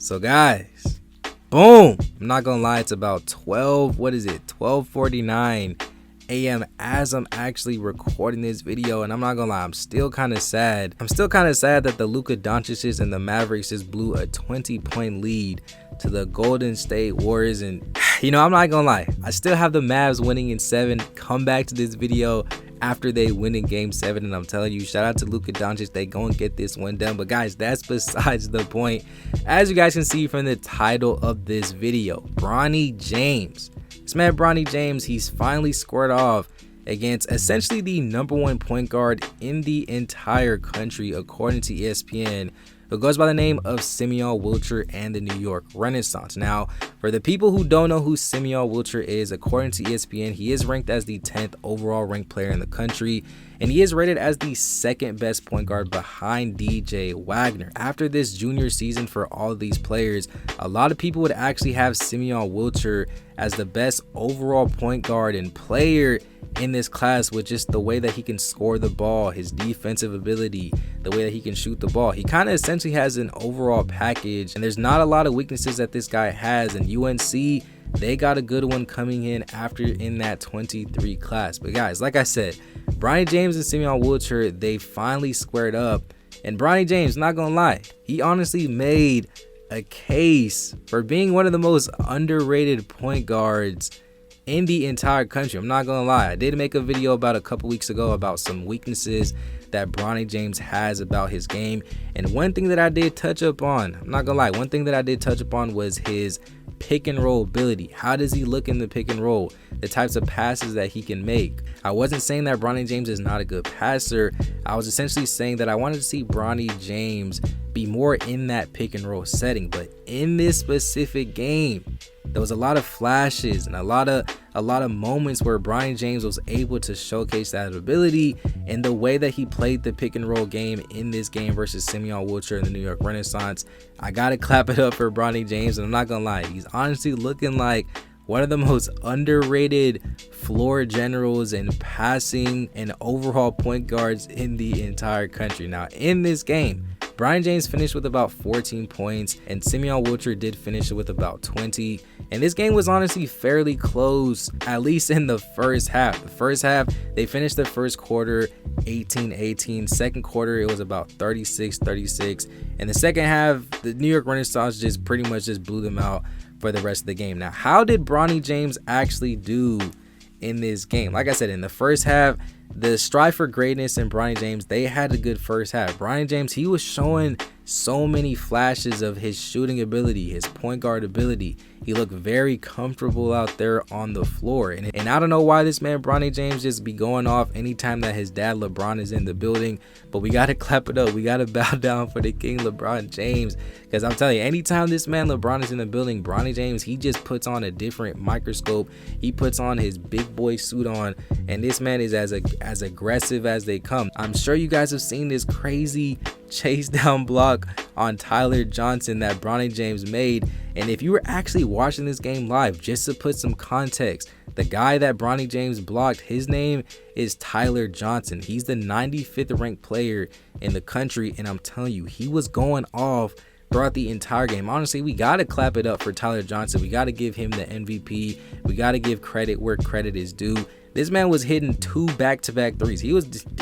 So guys, boom, I'm not gonna lie, it's about 12:49 a.m. as I'm actually recording this video, and I'm not gonna lie, I'm still kind of sad that the Luka Doncic's and the Mavericks just blew a 20-point lead to the Golden State Warriors. And I'm not gonna lie, I still have the Mavs winning in 7. Come back to this video after they win in game 7, and I'm telling you, shout out to Luka Doncic, they gonna get this one done. But guys, that's besides the point. As you guys can see from the title of this video, Bronny James, this man Bronny James, he's finally squared off against essentially the #1 point guard in the entire country, according to ESPN, who goes by the name of Simeon, Wilcher, and the New York Renaissance. Now, for the people who don't know who Simeon Wilcher is, according to ESPN, he is ranked as the 10th overall ranked player in the country, and he is rated as the 2nd best point guard behind DJ Wagner. After this junior season for all of these players, a lot of people would actually have Simeon Wilcher as the best overall point guard and player in this class, with just the way that he can score the ball, his defensive ability, the way that he can shoot the ball. He kind of essentially has an overall package, and there's not a lot of weaknesses that this guy has. And UNC, they got a good one coming in after in that 23 class. But guys, like I said, Bronny James and Simeon Wilcher, they finally squared up. And Bronny James, not gonna lie, he honestly made a case for being one of the most underrated point guards in the entire country. I'm not gonna lie, I did make a video about a couple weeks ago about some weaknesses that Bronny James has about his game, and one thing that I did touch up on, I'm not gonna lie, one thing that I did touch upon was his pick and roll ability. How does he look in the pick and roll? The types of passes that he can make. I wasn't saying that Bronny James is not a good passer. I was essentially saying that I wanted to see Bronny James be more in that pick and roll setting. But in this specific game, there was a lot of flashes and a lot of moments where Bronny James was able to showcase that ability, and the way that he played the pick and roll game in this game versus Simeon Wilcher and the New York Renaissance. I gotta clap it up for Bronny James, and I'm not gonna lie, he's honestly looking like one of the most underrated floor generals and passing and overall point guards in the entire country. Now, in this game, Bronny James finished with about 14 points, and Simeon Wilcher did finish it with about 20. And this game was honestly fairly close, at least in the first half. The first half, they finished the first quarter 18-18. Second quarter, it was about 36-36. And the second half, the New York Renaissance just pretty much just blew them out for the rest of the game. Now, how did Bronny James actually do in this game? Like I said, in the first half, the strive for greatness and Bronny James, they had a good first half. Bronny James, he was showing so many flashes of his shooting ability, his point guard ability. He looked very comfortable out there on the floor. And I don't know why this man Bronny James just be going off anytime that his dad LeBron is in the building, but we got to clap it up. We got to bow down for the king LeBron James, because I'm telling you, anytime this man LeBron is in the building, Bronny James, he just puts on a different microscope. He puts on his big boy suit on, and this man is as aggressive as they come. I'm sure you guys have seen this crazy chase down block on Tyler Johnson that Bronny James made. And if you were actually watching this game live, just to put some context, the guy that Bronny James blocked, his name is Tyler Johnson. He's the 95th ranked player in the country, and I'm telling you, he was going off throughout the entire game. Honestly, we got to clap it up for Tyler Johnson. We got to give him the MVP. We got to give credit where credit is due. This man was hitting 2 back-to-back threes.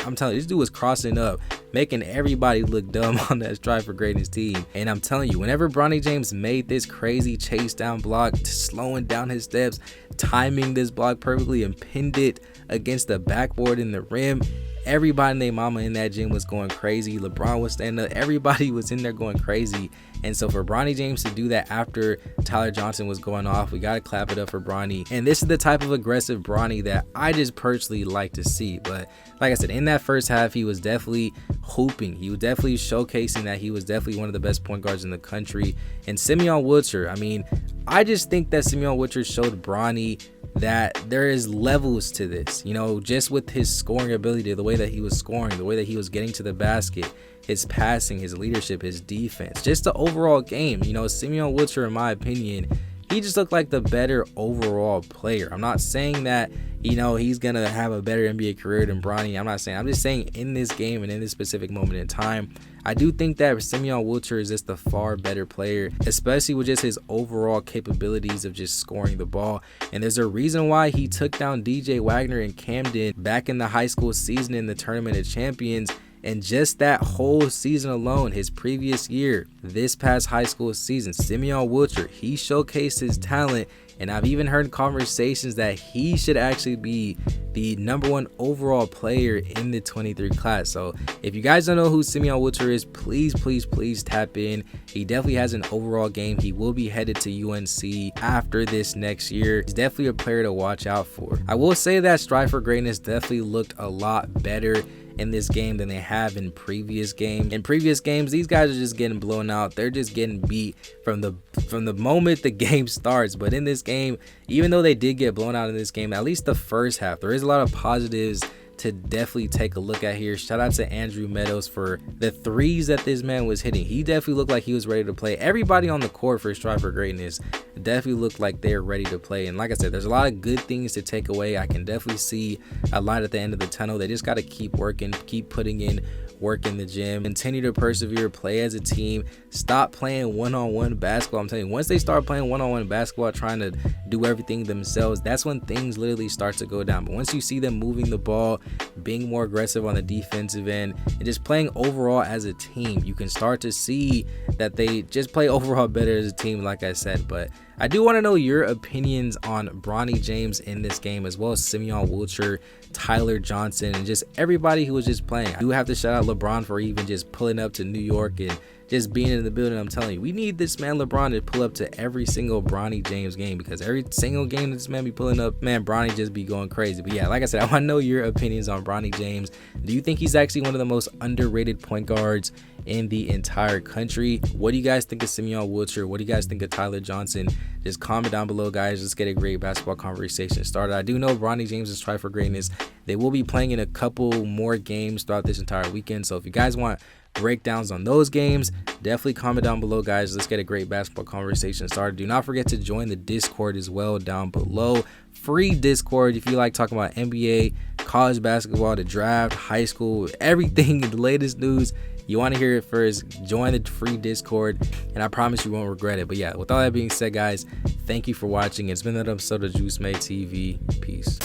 I'm telling you, this dude was crossing up, making everybody look dumb on that strive for greatness team. And I'm telling you, whenever Bronny James made this crazy chase down block, slowing down his steps, timing this block perfectly, and pinned it against the backboard in the rim, everybody and their mama in that gym was going crazy. LeBron was standing up. Everybody was in there going crazy. And so for Bronny James to do that after Tyler Johnson was going off, we got to clap it up for Bronny. And this is the type of aggressive Bronny that I just personally like to see. But like I said, in that first half, he was definitely hooping. He was definitely showcasing that he was definitely one of the best point guards in the country. And Simeon Wilcher, I mean, I just think that Simeon Wilcher showed Bronny that there is levels to this, just with his scoring ability, the way that he was scoring, the way that he was getting to the basket, his passing, his leadership, his defense, just the overall game. Simeon Wilcher, in my opinion, he just looked like the better overall player. I'm not saying that, you know, he's gonna have a better NBA career than Bronny. I'm just saying in this game and in this specific moment in time, I do think that Simeon Wilcher is just a far better player, especially with just his overall capabilities of just scoring the ball. And there's a reason why he took down DJ Wagner in Camden back in the high school season in the Tournament of Champions. And just that whole season alone, his previous year, this past high school season, Simeon Wilcher, he showcased his talent. And I've even heard conversations that he should actually be the #1 overall player in the 23 class. So if you guys don't know who Simeon Wilcher is, please tap in. He definitely has an overall game. He will be headed to UNC after this next year. He's definitely a player to watch out for. I will say that Strive for Greatness definitely looked a lot better in this game than they have in previous games. In previous games, these guys are just getting blown out. They're just getting beat from the moment the game starts. But in this game, even though they did get blown out in this game, at least the first half, there is a lot of positives to definitely take a look at here. Shout out to Andrew Meadows for the threes that this man was hitting. He definitely looked like he was ready to play. Everybody on the court for Strive for Greatness definitely looked like they're ready to play. And like I said, there's a lot of good things to take away. I can definitely see a light at the end of the tunnel. They just got to keep working, keep putting in work in the gym, continue to persevere, play as a team, stop playing one-on-one basketball. I'm telling you, once they start playing one-on-one basketball, trying to do everything themselves, that's when things literally start to go down. But once you see them moving the ball, being more aggressive on the defensive end, and just playing overall as a team, you can start to see that they just play overall better as a team, like I said. But I do want to know your opinions on Bronny James in this game, as well as Simeon Wilcher, Tyler Johnson, and just everybody who was just playing. I do have to shout out LeBron for even just pulling up to New York and just being in the building. I'm telling you, we need this man LeBron to pull up to every single Bronny James game, because every single game that this man be pulling up, man, Bronny just be going crazy. But yeah, like I said, I want to know your opinions on Bronny James. Do you think he's actually one of the most underrated point guards in the entire country? What do you guys think of Simeon Wilcher? What do you guys think of Tyler Johnson? Just comment down below, guys. Let's get a great basketball conversation started. I do know Bronny James is Strive for Greatness. They will be playing in a couple more games throughout this entire weekend. So if you guys want breakdowns on those games, definitely comment down below, guys. Let's get a great basketball conversation started. Do not forget to join the Discord as well down below. Free Discord if you like talking about NBA, college basketball, the draft, high school, everything, the latest news. You want to hear it first, join the free Discord, and I promise you won't regret it. But yeah, with all that being said, guys, thank you for watching. It's been another episode of Juice Made TV. Peace.